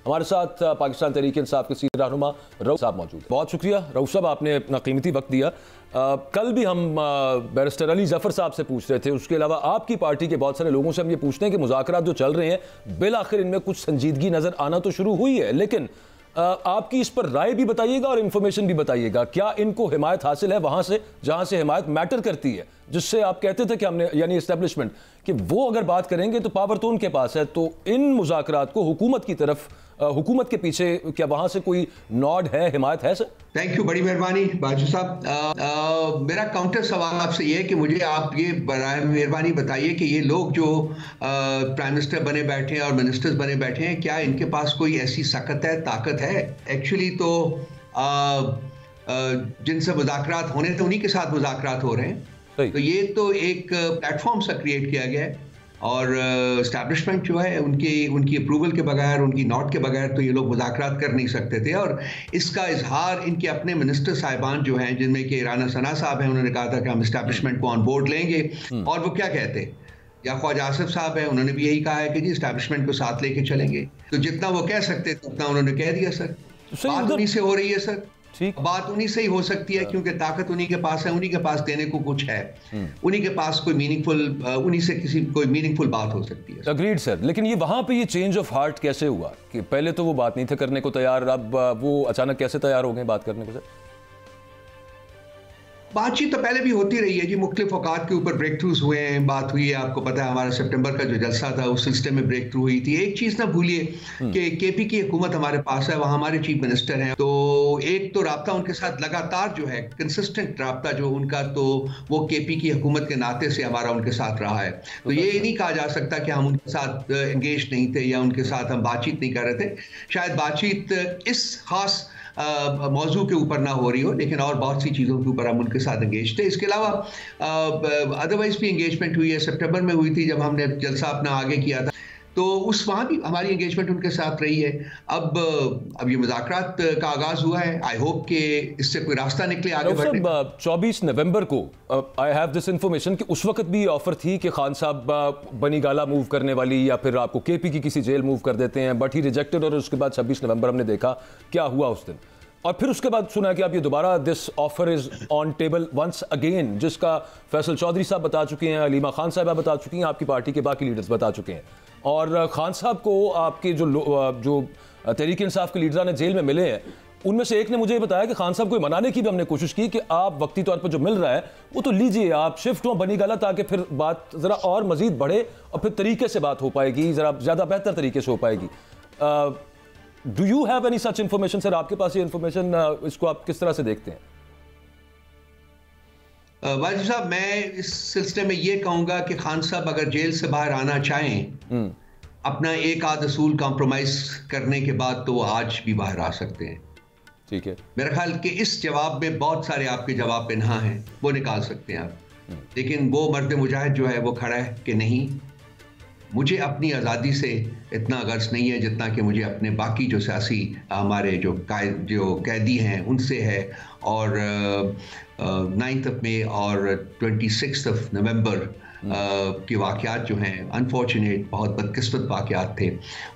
हमारे साथ पाकिस्तान तहरीक इंसाफ के सीनियर रहनुमा रऊफ साहब मौजूद हैं। बहुत शुक्रिया रऊफ साहब, आपने अपना कीमती वक्त दिया। कल भी हम बैरिस्टर अली जफर साहब से पूछ रहे थे, उसके अलावा आपकी पार्टी के बहुत सारे लोगों से हम ये पूछते हैं कि मुज़ाकरात जो चल रहे हैं बिल आखिर इनमें कुछ संजीदगी नज़र आना तो शुरू हुई है, लेकिन आपकी इस पर राय भी बताइएगा और इन्फॉर्मेशन भी बताइएगा। क्या इनको हिमायत हासिल है वहाँ से जहाँ से हिमायत मैटर करती है, जिससे आप कहते थे कि हमने यानी इस्टेब्लिशमेंट कि वो अगर बात करेंगे तो पावर तो उनके पास है, तो इन मुज़ाकरात को हुकूमत की तरफ, हुकूमत के पीछे क्या वहाँ से कोई नॉड है, हिमायत है सर? थैंक यू, बड़ी मेहरबानी बाजू साहब। मेरा काउंटर सवाल आपसे ये है कि मुझे आप ये बराए मेहरबानी बताइए कि ये लोग जो प्राइम मिनिस्टर बने बैठे हैं और मिनिस्टर्स बने बैठे हैं, क्या इनके पास कोई ऐसी सकत है, ताकत है? एक्चुअली तो जिनसे मुज़ाकरात होने थे उन्हीं के साथ मुज़ाकरात हो रहे हैं, तो ये तो एक प्लेटफॉर्म सा क्रिएट किया गया है और एस्टैब्लिशमेंट जो है उनकी अप्रूवल के बगैर, उनकी नोट के बगैर तो ये लोग मुज़ाकरात कर नहीं सकते थे। और इसका इजहार इनके अपने मिनिस्टर साहिबान जो हैं, जिनमें कि राना सना साहब हैं, उन्होंने कहा था कि हम एस्टैब्लिशमेंट को ऑन बोर्ड लेंगे, और वो क्या कहते हैं, या ख्वाजा आसिफ साहब हैं, उन्होंने भी यही कहा है कि जी एस्टैब्लिशमेंट को साथ लेके चलेंगे। तो जितना वो कह सकते थे उतना उन्होंने कह दिया सर। बात उन्हीं से हो रही है सर, बात उन्हीं से ही हो सकती है, क्योंकि ताकत उन्हीं के पास है, उन्हीं के पास देने को कुछ है, उन्हीं के पास कोई मीनिंगफुल, उन्हीं से कोई मीनिंगफुल बात हो सकती है। अग्रीड सर, लेकिन ये वहां पे ये चेंज ऑफ हार्ट कैसे हुआ कि पहले तो वो बात नहीं थे करने को तैयार, अब वो अचानक कैसे तैयार हो गए बात करने को सर? बातचीत तो पहले भी होती रही है जी, मुख्तलिफ औकात के ऊपर ब्रेक थ्रूज हुए हैं, बात हुई है, आपको पता है हमारा सितंबर का जो जलसा था उस सिलसिले में ब्रेक थ्रू हुई थी। एक चीज़ ना भूलिए कि केपी की हुकूमत हमारे पास है, वहाँ हमारे चीफ मिनिस्टर हैं, तो एक तो राब्ता उनके साथ लगातार जो है कंसिस्टेंट राब्ता जो उनका, तो वो केपी की हुकूमत के नाते से हमारा उनके साथ रहा है। तो ये नहीं कहा जा सकता कि हम उनके साथ एंगेज नहीं थे या उनके साथ हम बातचीत नहीं कर रहे थे। शायद बातचीत इस खास मौजू के ऊपर ना हो रही हो, लेकिन और बहुत सी चीज़ों के ऊपर हम उनके साथ एंगेज थे। इसके अलावा अदरवाइज भी एंगेजमेंट हुई है, सितंबर में हुई थी जब हमने जलसा अपना आगे किया था, तो वहाँ भी हमारी एंगेजमेंट उनके साथ रही है। अब ये मुज़ाकरात का आगाज़ हुआ है, आई होप कि इससे कोई रास्ता निकले आगे बढ़ने का। 24 नवंबर को आई हैव दिस इंफॉर्मेशन कि उस वक्त भी ऑफर थी कि खान साहब बनी गाला मूव करने वाली या फिर आपको केपी की किसी जेल मूव कर देते हैं, बट ही रिजेक्टेड, और उसके बाद 26 नवंबर हमने देखा क्या हुआ उस दिन। और फिर उसके बाद सुना कि आप ये दोबारा this offer is on table once again, जिसका फैसल चौधरी साहब बता चुके हैं, अलीमा खान साहब बता चुकी हैं, आपकी पार्टी के बाकी लीडर्स बता चुके हैं, और खान साहब को आपके जो तहरीक इंसाफ के लीडर ने जेल में मिले हैं, उनमें से एक ने मुझे बताया कि खान साहब को मनाने की भी हमने कोशिश की कि आप वक्ती तौर पर जो मिल रहा है वो तो लीजिए, आप शिफ्ट हो बनी गाला, ताकि फिर बात ज़रा और मज़ीद बढ़े और फिर तरीके से बात हो पाएगी, ज़रा ज़्यादा बेहतर तरीके से हो पाएगी। Do you have any such information sir? आपके पास ये इंफॉर्मेशन, इसको आप किस तरह से देखते हैं? वाजिब साहब, मैं इस सिलसिले में ये कहूँगा कि खान साहब अगर जेल से बाहर आना चाहें, अपना एक आध असूल कॉम्प्रोमाइज करने के बाद, तो वो आज भी बाहर आ सकते हैं। ठीक है, मेरा ख्याल कि इस जवाब में बहुत सारे आपके जवाब पिन्हा हैं, वो निकाल सकते हैं आप, लेकिन वो मर्द मुजाहिद जो है वो खड़ा है कि नहीं, मुझे अपनी आज़ादी से इतना गर्ज नहीं है जितना कि मुझे अपने बाकी जो सियासी हमारे जो कैदी हैं उनसे है। और 9 मई और 26 नवंबर के वाक़यात जो हैं, अनफॉर्चुनेट, बहुत बदकिस्मत वाक़यात थे,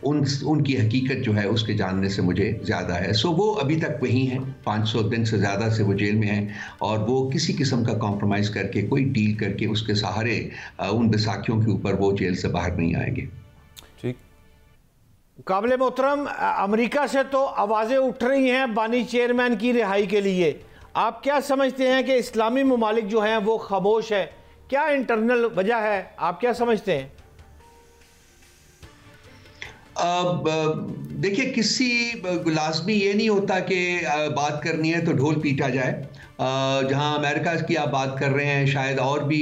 उनकी हकीकत जो है उसके जानने से मुझे ज़्यादा है। सो वो अभी तक वहीं हैं, 500 दिन से ज़्यादा से वो जेल में हैं, और वो किसी किस्म का कॉम्प्रोमाइज़ करके, कोई डील करके उसके सहारे उन बैसाखियों के ऊपर वो जेल से बाहर नहीं आएंगे। ठीक, काबिल मोहतरम, अमेरिका से तो आवाज़ें उठ रही हैं बानी चेयरमैन की रिहाई के लिए। आप क्या समझते हैं कि इस्लामी ममालिक जो हैं वो खामोश है? क्या इंटरनल वजह है, आप क्या समझते हैं? देखिए, किसी लाजमी ये नहीं होता कि बात करनी है तो ढोल पीटा जाए। जहां अमेरिका की आप बात कर रहे हैं, शायद और भी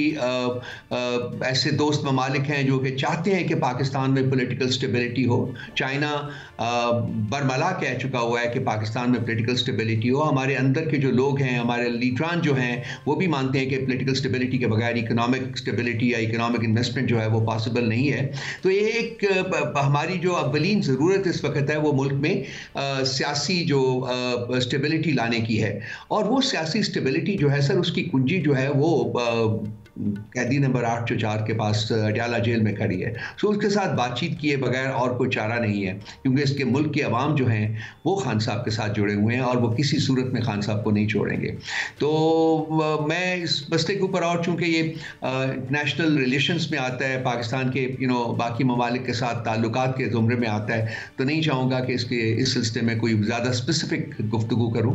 ऐसे दोस्त ममालिक हैं जो कि चाहते हैं कि पाकिस्तान में पॉलिटिकल स्टेबिलिटी हो। चाइना बरमला कह चुका हुआ है कि पाकिस्तान में पॉलिटिकल स्टेबिलिटी हो। हमारे अंदर के जो लोग हैं, हमारे लीडरान जो हैं, वो भी मानते हैं कि पॉलिटिकल स्टेबिलिटी के बगैर इकोनॉमिक स्टेबिलिटी या इकोनॉमिक इन्वेस्टमेंट जो है वो पॉसिबल नहीं है। तो ये एक हमारी जो अव्वलीन ज़रूरत इस वक्त है वो मुल्क में सियासी जो स्टेबिलिटी लाने की है, और वो सियासी स्टेबिलिटी जो है सर, उसकी कुंजी जो है वो कैदी नंबर 804 के पास अडयाला जेल में खड़ी है। सो उसके साथ बातचीत किए बगैर और कोई चारा नहीं है, क्योंकि इसके मुल्क के अवाम जो हैं वो खान साहब के साथ जुड़े हुए हैं और वो किसी सूरत में खान साहब को नहीं छोड़ेंगे। तो मैं इस मसले के ऊपर, और चूंकि ये नेशनल रिलेशंस में आता है, पाकिस्तान के बाकी ममालिक के साथ ताल्लुकात के ज़ुमरे में आता है, तो नहीं चाहूँगा कि इस सिलसिले में कोई ज़्यादा स्पेसिफिक गुफ्तगू करूँ।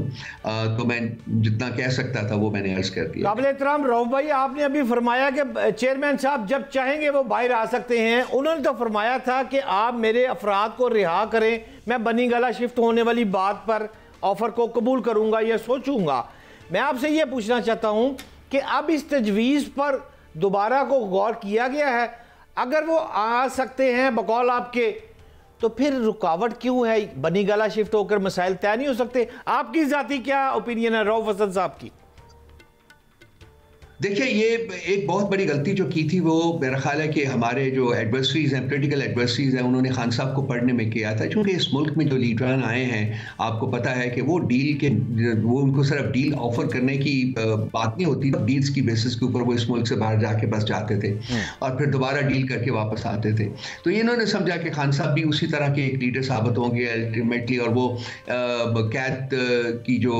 तो मैं जितना कह सकता था वो मैंने अर्ज़ कर दिया। काबिल एहतराम रऊफ भाई, आपने अभी फरमाया कि चेयरमैन साहब जब चाहेंगे वो बाहर आ सकते हैं। उन्होंने तो फरमाया था कि आप मेरे अफराद को रिहा करें, मैं बनी गाला शिफ्ट होने वाली बात पर ऑफर को कबूल करूंगा या सोचूंगा। मैं आपसे ये पूछना चाहता हूं कि अब इस तजवीज़ पर दोबारा को गौर किया गया है? अगर वो आ सकते हैं बकौल आपके, तो फिर रुकावट क्यों है? बनी गाला शिफ्ट होकर मसाइल तय नहीं हो सकते? आपकी ज़ाती क्या ओपिनियन है रऊफ हसन साहब की? देखिए, ये एक बहुत बड़ी गलती जो की थी वो मेरा ख्याल है कि हमारे जो एडवर्सरीज हैं, पॉलिटिकल एडवर्सरीज हैं, उन्होंने खान साहब को पढ़ने में किया था। क्योंकि इस मुल्क में जो लीडरान आए हैं, आपको पता है कि वो उनको सिर्फ डील ऑफर करने की बात नहीं होती, डील्स की बेसिस के ऊपर वो इस मुल्क से बाहर जाके बस जाते थे और फिर दोबारा डील करके वापस आते थे। तो इन्होंने समझा कि खान साहब भी उसी तरह के एक लीडर साबित होंगे अल्टीमेटली, और वो कैद की जो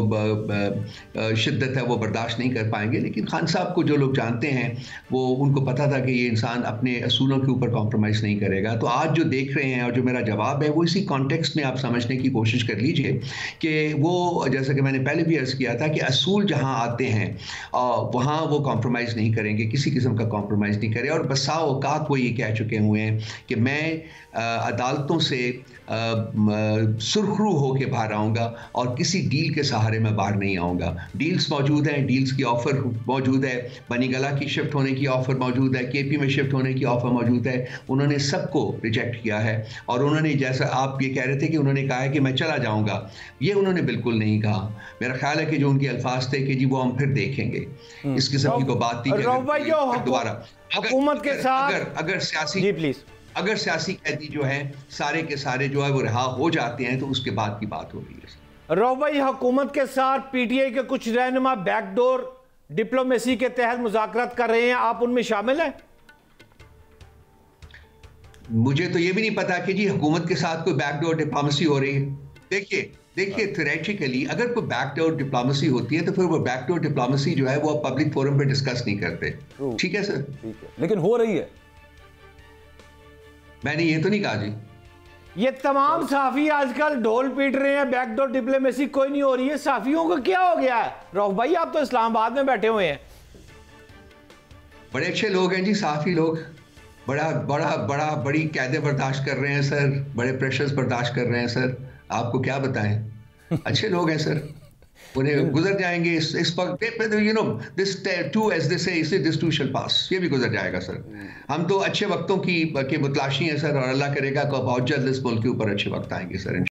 शिद्दत है वो बर्दाश्त नहीं कर पाएंगे। लेकिन खान साहब को जो लोग जानते हैं वो, उनको पता था कि ये इंसान अपने असूलों के ऊपर कॉम्प्रोमाइज़ नहीं करेगा। तो आज जो देख रहे हैं और जो मेरा जवाब है वो इसी कॉन्टेक्स्ट में आप समझने की कोशिश कर लीजिए कि वो, जैसा कि मैंने पहले भी अर्ज़ किया था, कि असूल जहां आते हैं वहां वो कॉम्प्रोमाइज़ नहीं करेंगे, किसी किस्म का कॉम्प्रोमाइज़ नहीं करें। और बसा औकात वो ये कह चुके हुए हैं कि मैं अदालतों से सुरखरू होकर बाहर आऊँगा और किसी डील के सहारे मैं बाहर नहीं आऊँगा। डील्स मौजूद हैं, डील्स की ऑफ़र मौजूद है, बनी गला की शिफ्ट होने की ऑफ़र मौजूद है, केपी में शिफ्ट होने की ऑफ़र मौजूद है। उन्होंने सबको रिजेक्ट किया है। और उन्होंने, जैसा आप ये कह रहे थे कि उन्होंने कहा है कि मैं चला जाऊँगा, ये उन्होंने बिल्कुल नहीं कहा। मेरा ख्याल है कि जो उनके अल्फाज थे कि जी वो हम फिर देखेंगे, इस किस्म की को बात थी दोबारा हुकूमत के साथ अगर सियासी, जी प्लीज, अगर सियासी कैदी जो है सारे के सारे जो है वो रिहा हो जाते हैं तो उसके बाद की बात हो रही है। रऊफ भाई, हुकूमत के साथ पीटीआई के कुछ रहनुमा बैकडोर डिप्लोमेसी के तहत मुज़ाकरात कर रहे हैं, आप उनमें शामिल हैं? मुझे तो ये भी नहीं पता कि जी हुकूमत के साथ कोई बैकडोर डिप्लोमेसी हो रही है। देखिए थ्योरेटिकली अगर कोई बैकडोर डिप्लोमेसी होती है तो फिर वो बैकडोर डिप्लोमेसी जो है वो पब्लिक फोरम पे डिस्कस नहीं करते। ठीक है सर, ठीक है, लेकिन हो रही है। मैंने ये तो नहीं कहा जी। ये तमाम साफी आजकल ढोल पीट रहे हैं, बैकडोर डिप्लोमेसी कोई नहीं हो रही है। साफियों को क्या हो गया है? रऊफ भाई, आप तो इस्लामाबाद में बैठे हुए हैं। बड़े अच्छे लोग हैं जी साफी लोग, बड़ी कैदें बर्दाश्त कर रहे हैं सर, बड़े प्रेशर्स बर्दाश्त कर रहे हैं सर। आपको क्या बताएं, अच्छे लोग हैं सर, उन्हें गुजर जाएंगे इस वक्त। दिस टू एज दे से दिस टू शैल पास, ये भी गुजर जाएगा सर। हम तो अच्छे वक्तों की मुतलाशी हैं सर, और अल्लाह करेगा कि बहुत जल्द इस मुल्क के ऊपर अच्छे वक्त आएंगे सर।